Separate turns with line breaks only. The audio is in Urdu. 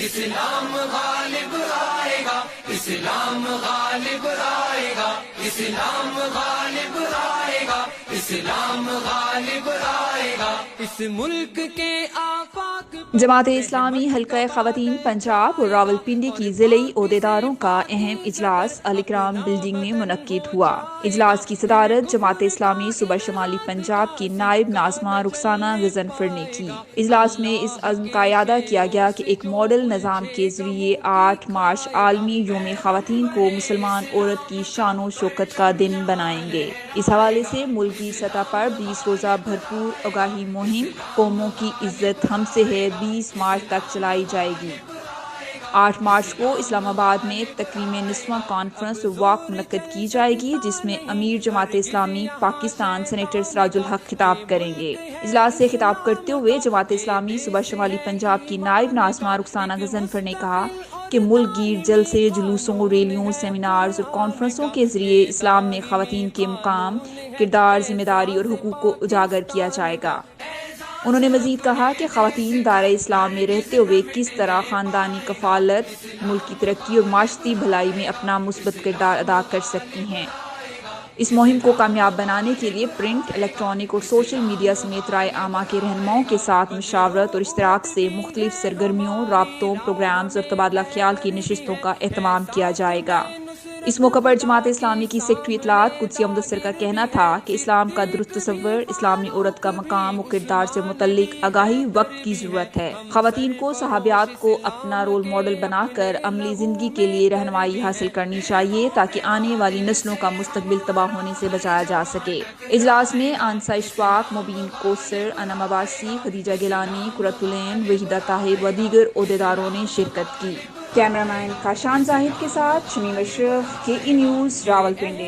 اسلام غالب آئے گا، اسلام غالب آئے گا، اسلام غالب آئے گا، اسلام غالب آئے گا، اس ملک کے آفاق۔
جماعت اسلامی حلقہ خواتین پنجاب اور راولپنڈی کی ضلعی عہدیداروں کا اہم اجلاس الاکرام بلڈنگ میں منعقد ہوا۔ اجلاس کی صدارت جماعت اسلامی صوبہ شمالی پنجاب کی نائب ناظمہ رخسانہ غضنفر نے کی۔ اجلاس میں اس عزم کا اعادہ کیا گیا کہ ایک ماڈل نظام کے ذریعے 8 مارچ عالمی یوم خواتین کو مسلمان عورت کی شان و شوکت کا دن بنائیں گے۔ اس حوالے سے ملکی سطح پر 20 روزہ بھرپور آگاہی مہم قوموں کی عزت ہم سے ہے 20 مارچ تک چلائی جائے گی۔ 8 مارچ کو اسلام آباد میں تقریم نسواں کانفرنس اور واک منعقد کی جائے گی، جس میں امیر جماعت اسلامی پاکستان سینیٹر سراج الحق خطاب کریں گے۔ اجلاس سے خطاب کرتے ہوئے جماعت اسلامی صوبہ شمالی پنجاب کی نائب ناظمہ رخسانہ غضنفر نے کہا کہ ملک گیر جلسے، جلوسوں، ریلیوں، سیمینارز اور کانفرنسوں کے ذریعے اسلام میں خواتین کے مقام، کردار، ذمہ داری اور حقوق کو اجاگر کیا جائے گا۔ انہوں نے مزید کہا کہ خواتین دائرہ اسلام میں رہتے ہوئے کس طرح خاندانی کفالت، ملکی ترقی اور معاشرتی بھلائی میں اپنا مثبت کردار ادا کر سکتی ہیں۔ اس مہم کو کامیاب بنانے کے لیے پرنٹ، الیکٹرانک اور سوشل میڈیا سمیت رائے عامہ کے رہنماؤں کے ساتھ مشاورت اور اشتراک سے مختلف سرگرمیوں، رابطوں، پروگرامز اور تبادلہ خیال کی نشستوں کا اہتمام کیا جائے گا۔ اس موقع پر جماعت اسلامی کی سیکرٹری اطلاعات قدسیہ مدثر کا کہنا تھا کہ اسلام کا درست تصور، اسلامی عورت کا مقام و کردار سے متعلق آگاہی وقت کی ضرورت ہے۔ خواتین کو صحابیات کو اپنا رول ماڈل بنا کر عملی زندگی کے لیے رہنمائی حاصل کرنی چاہیے تاکہ آنے والی نسلوں کا مستقبل تباہ ہونے سے بچایا جا سکے۔ اجلاس میں آنسا اشفاق، مبین کوثر، انم عباسی، خدیجہ گیلانی، قرۃ العین، وحیدہ طاہر و دیگر عہدیداروں نے شرکت کی۔ کیمرہ مین کاشان زاہد کے ساتھ شمیم اشرف، KE نیوز، راولپنڈی۔